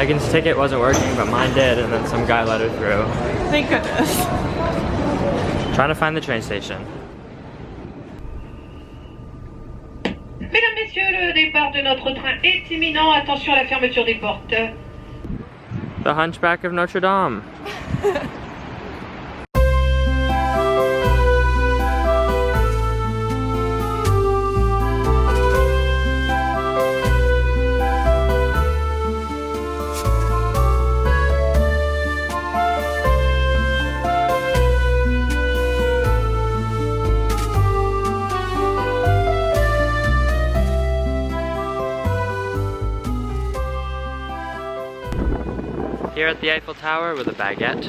Megan's ticket wasn't working, but mine did, and then some guy let her through. Thank goodness. Trying to find the train station. Mesdames, Messieurs, le départ de notre train est imminent. Attention à la fermeture des portes. The Hunchback of Notre Dame. Here at the Eiffel Tower with a baguette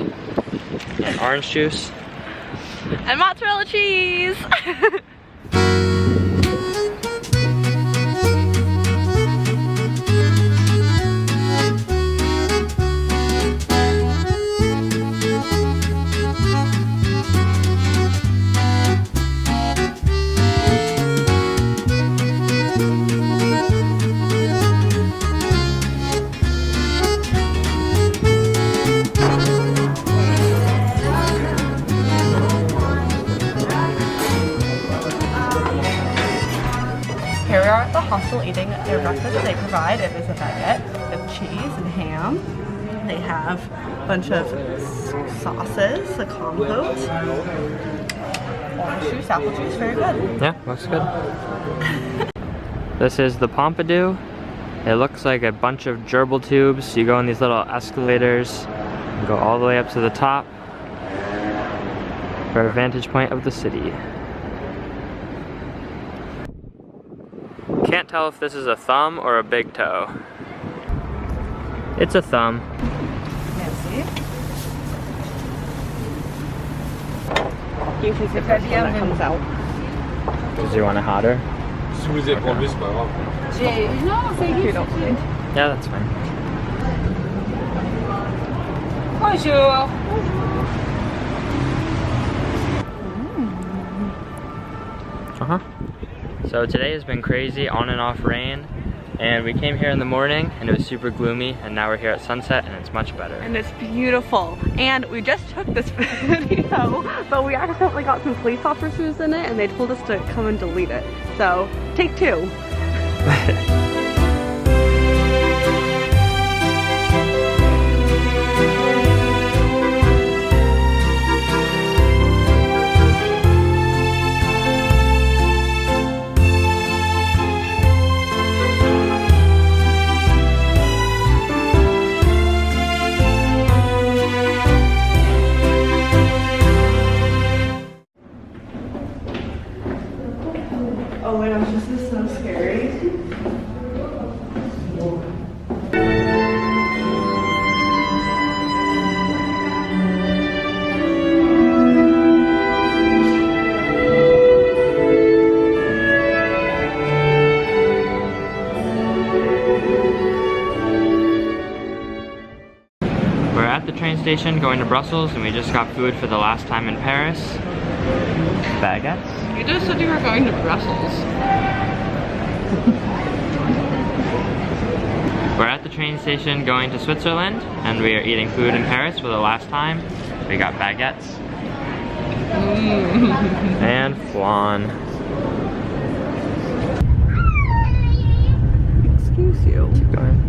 and orange juice. And mozzarella cheese! Here we are at the hostel eating their breakfast that they provide. It is a baguette with cheese and ham. They have a bunch of sauces, a compote, orange juice, apple juice, very good. Yeah, looks good. This is the Pompidou. It looks like a bunch of gerbil tubes. You go in these little escalators and go all the way up to the top for a vantage point of the city. Can't tell if this is a thumb or a big toe. It's a thumb. Merci. You can see if that comes out. Does you want it hotter? Si vous êtes enlevé, c'est pas grave. You don't mind. Yeah, that's fine. Bonjour. Uh-huh. So today has been crazy, on and off rain, and we came here in the morning and it was super gloomy, and now we're here at sunset and it's much better. And it's beautiful. And we just took this video, but we accidentally got some police officers in it and they told us to come and delete it. So, take two. Oh my gosh, this is so scary. We're at the train station going to Brussels, and we just got food for the last time in Paris. Baguettes. You just said you were going to Brussels. We're at the train station going to Switzerland, and we are eating food in Paris for the last time. We got baguettes. And flan. Excuse you. Keep going.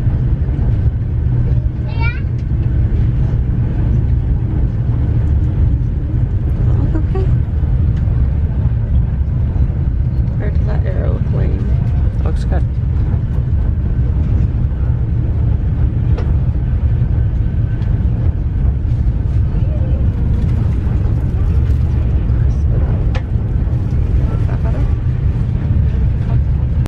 Okay. Where does that arrow look lame? Looks good.